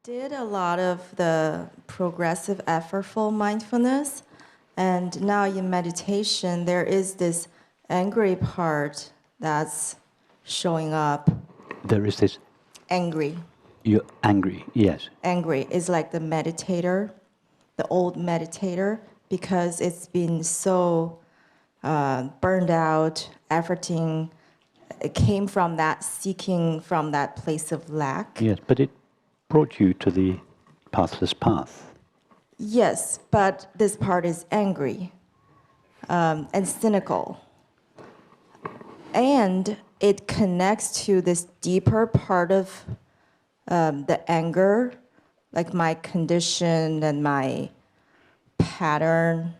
did a lot of the progressive effortful mindfulness, and now in meditation there is this angry part that's showing up. There is this... Angry. You're angry, yes. Angry is like the meditator, the old meditator, because it's been so burned out, everything it came from that, seeking from that place of lack. Yes, but it brought you to the pathless path. Yes, but this part is angry and cynical. And it connects to this deeper part of the anger, like my condition and my pattern.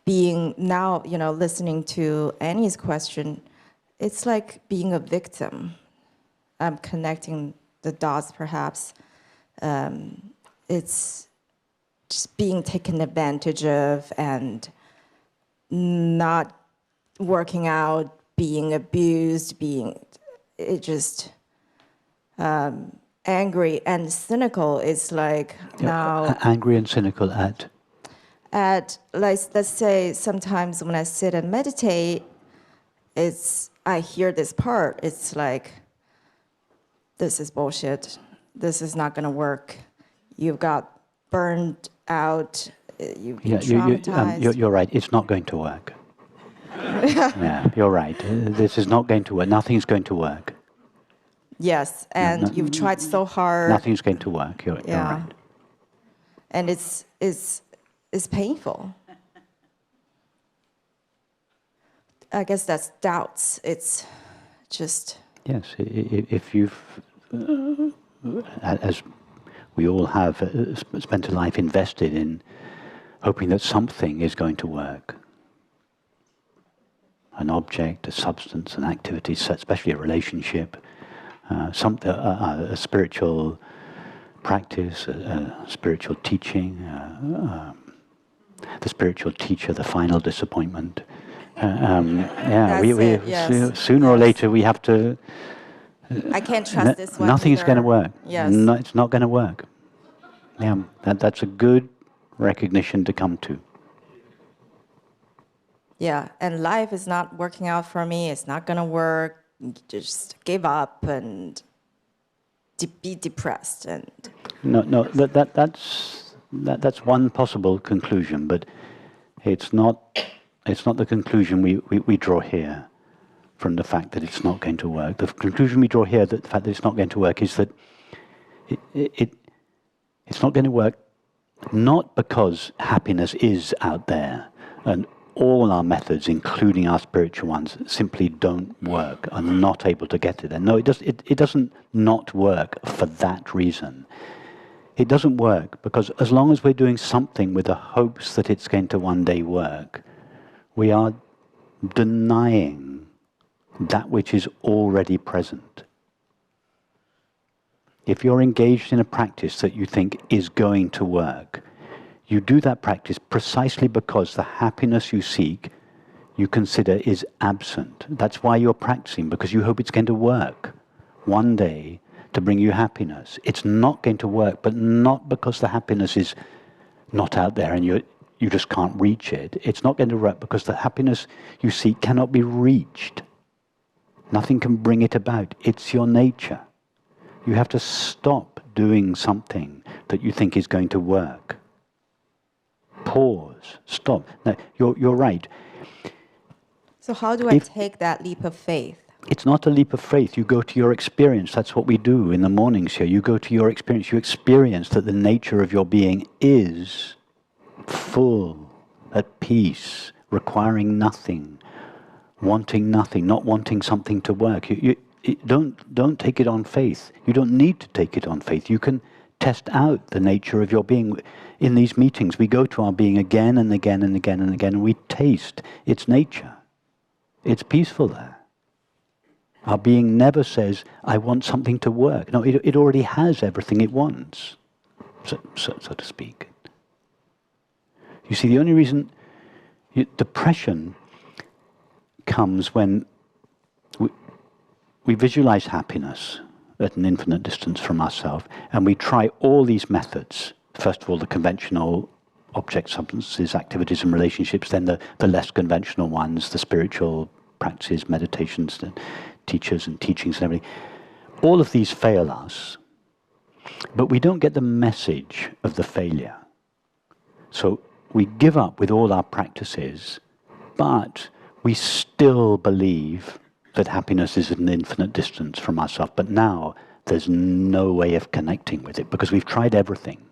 Being now, listening to Annie's question, it's like being a victim. I'm connecting the dots, perhaps. It's just being taken advantage of and not working out, being abused, angry and cynical is like now... Angry and cynical at? Let's say, sometimes when I sit and meditate, I hear this part. It's like, this is bullshit. This is not going to work. You've got burned out. You've been traumatized. You're right. It's not going to work. Yeah, you're right. This is not going to work. Nothing's going to work. Yes, and you've tried so hard. Nothing's going to work. You're right. And it's painful. I guess that's doubts. It's just... Yes, if you've, as we all have, spent a life invested in hoping that something is going to work, an object, a substance, an activity, especially a relationship, a spiritual practice, a spiritual teaching, the spiritual teacher, the final disappointment. Sooner or later we have to... I can't trust this one. Nothing's going to work. Yes. No, it's not going to work. Yeah, that's a good recognition to come to. Yeah, and life is not working out for me. It's not going to work. Just give up and be depressed. And No, that's one possible conclusion, but it's not the conclusion we draw here from the fact that it's not going to work. The conclusion we draw here, that the fact that it's not going to work, is that it's not going to work not because happiness is out there and all our methods, including our spiritual ones, simply don't work, are not able to get to there. No, it doesn't not work for that reason. It doesn't work because as long as we're doing something with the hopes that it's going to one day work, we are denying that which is already present. If you're engaged in a practice that you think is going to work, you do that practice precisely because the happiness you seek, you consider is absent. That's why you're practicing, because you hope it's going to work one day to bring you happiness. It's not going to work, but not because the happiness is not out there and you just can't reach it. It's not going to work because the happiness you seek cannot be reached. Nothing can bring it about. It's your nature. You have to stop doing something that you think is going to work. Pause. Stop. Now, you're right. So how do I take that leap of faith? It's not a leap of faith. You go to your experience. That's what we do in the mornings here. You go to your experience. You experience that the nature of your being is full, at peace, requiring nothing, wanting nothing, not wanting something to work. You don't take it on faith. You don't need to take it on faith. You can test out the nature of your being. In these meetings, we go to our being again and again and again and again, and we taste its nature. It's peaceful there. Our being never says, I want something to work. No, it already has everything it wants, so to speak. You see, the only reason depression comes when we visualize happiness, at an infinite distance from ourselves, and we try all these methods. First of all, the conventional object, substances, activities and relationships, then the less conventional ones, the spiritual practices, meditations, the teachers and teachings and everything. All of these fail us, but we don't get the message of the failure. So we give up with all our practices, but we still believe that happiness is at an infinite distance from ourselves. But now there's no way of connecting with it because we've tried everything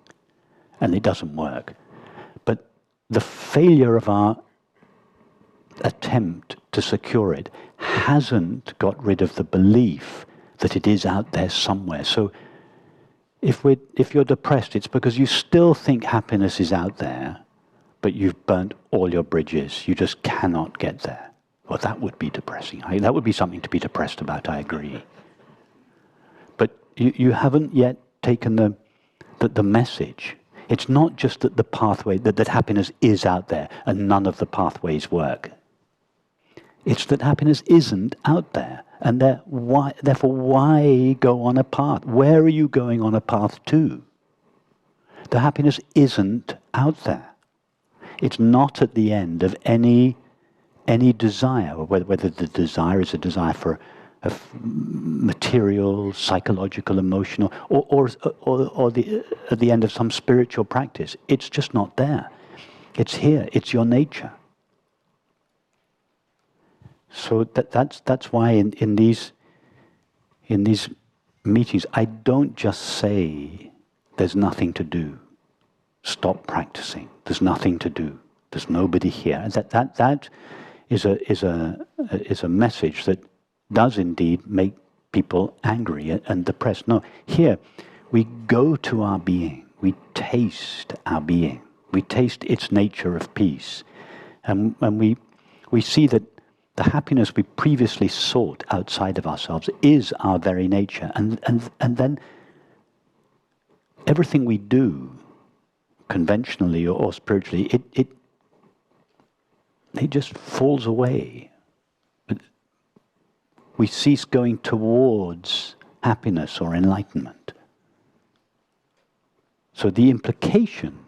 and it doesn't work. But the failure of our attempt to secure it hasn't got rid of the belief that it is out there somewhere. So if you're depressed, it's because you still think happiness is out there, but you've burnt all your bridges. You just cannot get there. Well, that would be depressing. That would be something to be depressed about, I agree. But you haven't yet taken the message. It's not just that the pathway, that happiness is out there and none of the pathways work. It's that happiness isn't out there. And therefore, why go on a path? Where are you going on a path to? The happiness isn't out there. It's not at the end of any desire, whether the desire is a desire for a material, psychological, emotional, or at the end of some spiritual practice. It's just not there. It's here. It's your nature. So that's why in these meetings I don't just say there's nothing to do. Stop practicing. There's nothing to do. There's nobody here. That is a message that does indeed make people angry and depressed. No, here we go to our being. We taste our being. We taste its nature of peace, and we see that the happiness we previously sought outside of ourselves is our very nature, and then everything we do, conventionally or spiritually, it just falls away. We cease going towards happiness or enlightenment. So the implication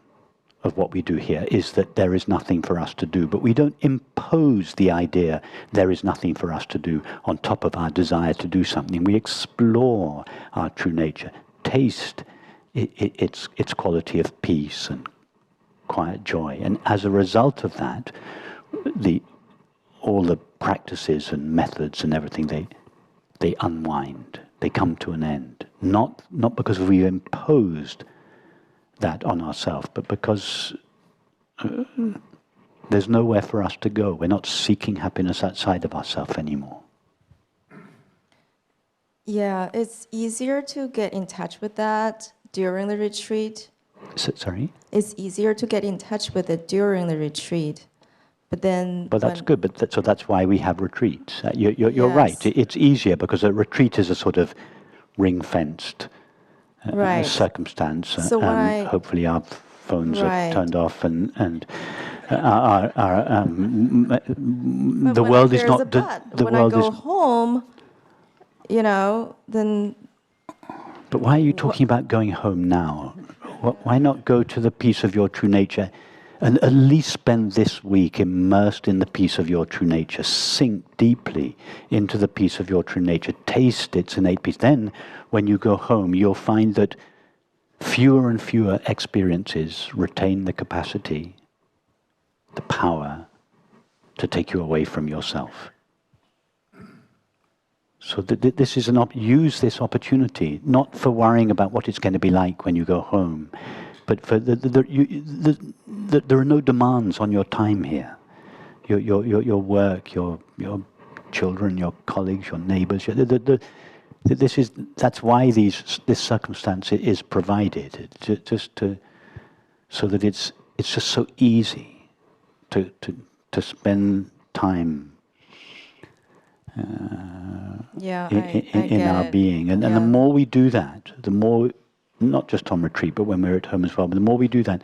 of what we do here is that there is nothing for us to do, but we don't impose the idea there is nothing for us to do on top of our desire to do something. We explore our true nature, taste its quality of peace and quiet joy, and as a result of that, all the practices and methods and everything, they unwind, they come to an end. Not because we imposed that on ourselves, but because there's nowhere for us to go. We're not seeking happiness outside of ourselves anymore. Yeah, it's easier to get in touch with that during the retreat. Sorry? It's easier to get in touch with it during the retreat. But then... But that's good, so that's why we have retreats. You're Yes. right, it's easier because a retreat is a sort of ring-fenced Right. circumstance, So and hopefully our phones Right. are turned off, and the But world is there's not a but. the When world I go is. home, then... But why are you talking about going home now? Why not go to the peace of your true nature and at least spend this week immersed in the peace of your true nature? Sink deeply into the peace of your true nature. Taste its innate peace. Then, when you go home, you'll find that fewer and fewer experiences retain the capacity, the power to take you away from yourself. So this is use this opportunity, not for worrying about what it's going to be like when you go home, but for there are no demands on your time here. Your work, your children, your colleagues, your neighbors. That's why this circumstance is provided, so that it's just so easy to spend time in our being, and the more we do that, the more, not just on retreat, but when we're at home as well, but the more we do that,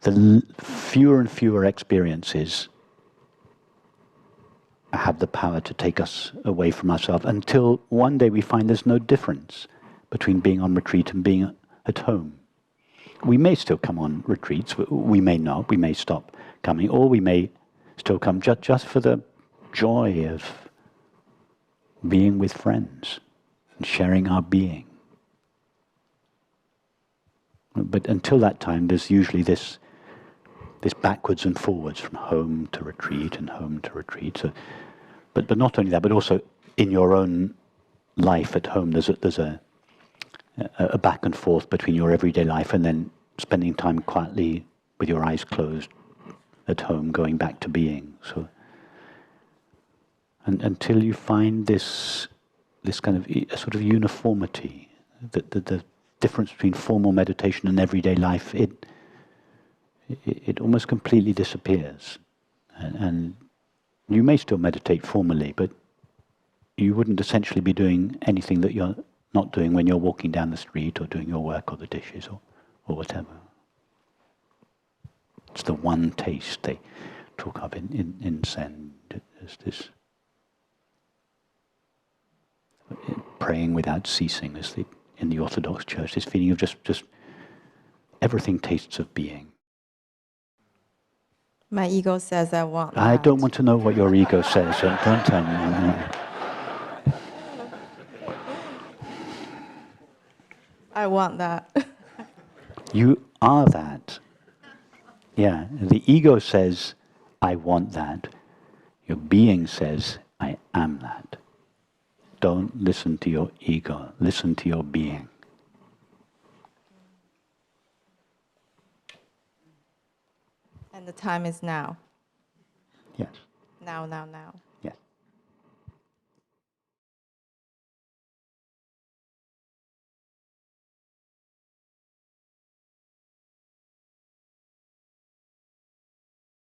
the fewer and fewer experiences have the power to take us away from ourselves, until one day we find there's no difference between being on retreat and being at home. We may still come on retreats, we may not, we may stop coming, or we may still come just for the joy of being with friends and sharing our being. But until that time, there's usually this backwards and forwards from home to retreat and home to retreat. So, but not only that, but also in your own life at home, there's a back and forth between your everyday life and then spending time quietly with your eyes closed at home, going back to being. So, and until you find this kind of a sort of uniformity, that the difference between formal meditation and everyday life, it almost completely disappears. And you may still meditate formally, but you wouldn't essentially be doing anything that you're not doing when you're walking down the street or doing your work or the dishes or whatever. It's the one taste they talk of in Zen. There's this praying without ceasing, as in the Orthodox Church, this feeling of just everything tastes of being. My ego says I want that. I don't want to know what your ego says. So don't tell me. I want that. You are that. Yeah, the ego says, I want that. Your being says, I am that. Don't listen to your ego. Listen to your being. And the time is now. Yes. Now, now, now.